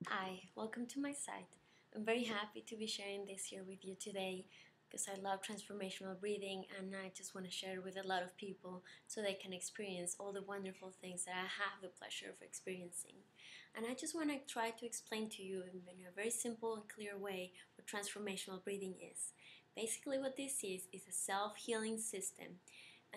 Hi, welcome to my site. I'm very happy to be sharing this here with you today because I love transformational breathing and I just want to share it with a lot of people so they can experience all the wonderful things that I have the pleasure of experiencing. And I just want to try to explain to you in a very simple and clear way what transformational breathing is. Basically what this is a self-healing system.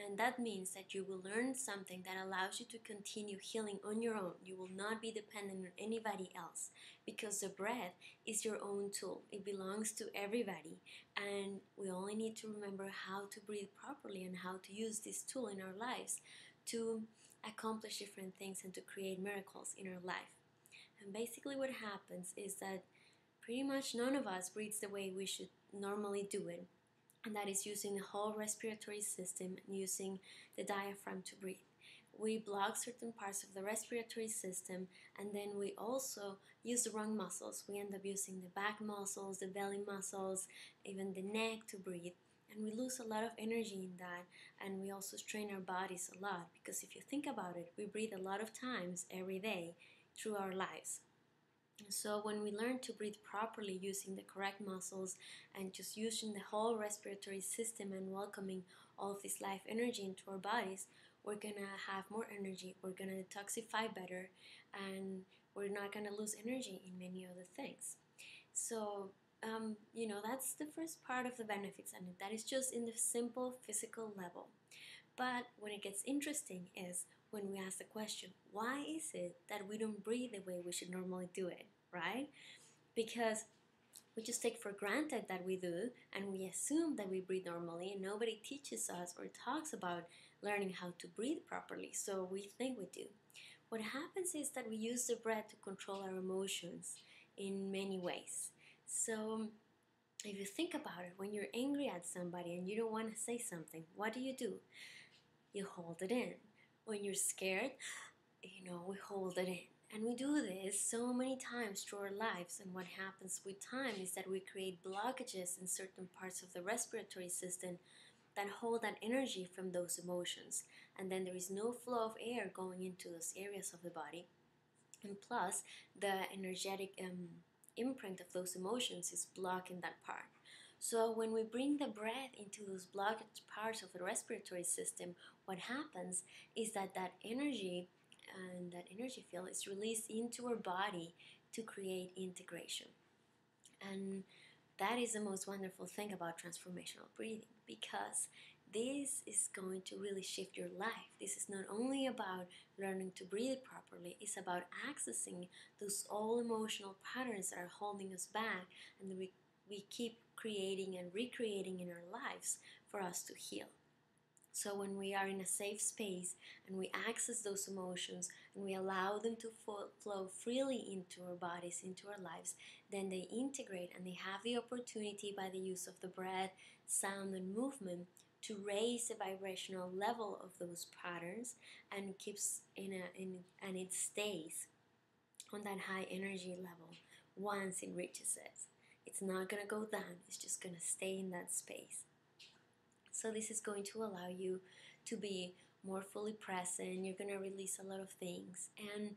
And that means that you will learn something that allows you to continue healing on your own. You will not be dependent on anybody else because the breath is your own tool. It belongs to everybody. And we only need to remember how to breathe properly and how to use this tool in our lives to accomplish different things and to create miracles in our life. And basically what happens is that pretty much none of us breathes the way we should normally do it. And that is using the whole respiratory system and using the diaphragm to breathe. We block certain parts of the respiratory system, and then we also use the wrong muscles. We end up using the back muscles, the belly muscles, even the neck to breathe. And we lose a lot of energy in that, and we also strain our bodies a lot because if you think about it, we breathe a lot of times every day through our lives. So when we learn to breathe properly using the correct muscles and just using the whole respiratory system and welcoming all of this life energy into our bodies, we're gonna have more energy, we're gonna detoxify better, and we're not gonna lose energy in many other things. So that's the first part of the benefits, and that is just in the simple physical level. But when it gets interesting is when we ask the question, why is it that we don't breathe the way we should normally do it, right? Because we just take for granted that we do, and we assume that we breathe normally, and nobody teaches us or talks about learning how to breathe properly, so we think we do. What happens is that we use the breath to control our emotions in many ways. So if you think about it, when you're angry at somebody and you don't want to say something, what do? You hold it in. When you're scared, we hold it in. And we do this so many times through our lives, and what happens with time is that we create blockages in certain parts of the respiratory system that hold that energy from those emotions, and then there is no flow of air going into those areas of the body, and plus the energetic imprint of those emotions is blocking that part. So when we bring the breath into those blocked parts of the respiratory system, what happens is that energy and that energy field is released into our body to create integration. And that is the most wonderful thing about transformational breathing, because this is going to really shift your life. This is not only about learning to breathe properly, it's about accessing those old emotional patterns that are holding us back and we keep creating and recreating in our lives for us to heal. So when we are in a safe space and we access those emotions and we allow them to flow freely into our bodies, into our lives, then they integrate and they have the opportunity by the use of the breath, sound, and movement to raise the vibrational level of those patterns and keeps and it stays on that high energy level once it reaches it. It's not going to go down, it's just going to stay in that space. So this is going to allow you to be more fully present. You're going to release a lot of things. And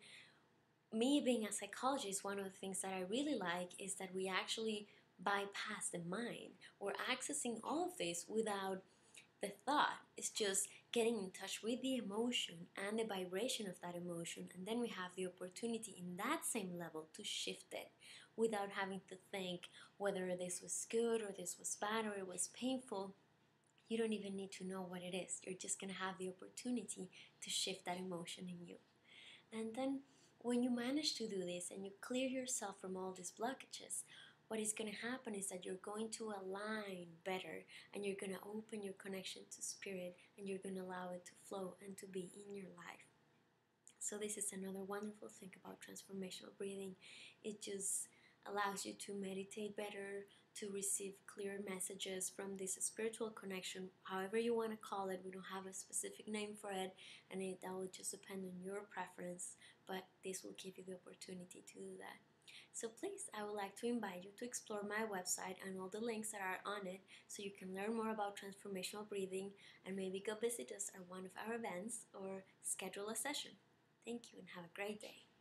me being a psychologist, one of the things that I really like is that we actually bypass the mind. We're accessing all of this without the thought. It's just getting in touch with the emotion and the vibration of that emotion, and then we have the opportunity in that same level to shift it without having to think whether this was good or this was bad or it was painful. You don't even need to know what it is. You're just going to have the opportunity to shift that emotion in you. And then when you manage to do this and you clear yourself from all these blockages, what is going to happen is that you're going to align better and you're going to open your connection to spirit and you're going to allow it to flow and to be in your life. So this is another wonderful thing about transformational breathing. It just allows you to meditate better, to receive clear messages from this spiritual connection, however you want to call it. We don't have a specific name for it, and that will just depend on your preference, but this will give you the opportunity to do that. So please, I would like to invite you to explore my website and all the links that are on it so you can learn more about transformational breathing and maybe go visit us at one of our events or schedule a session. Thank you and have a great day.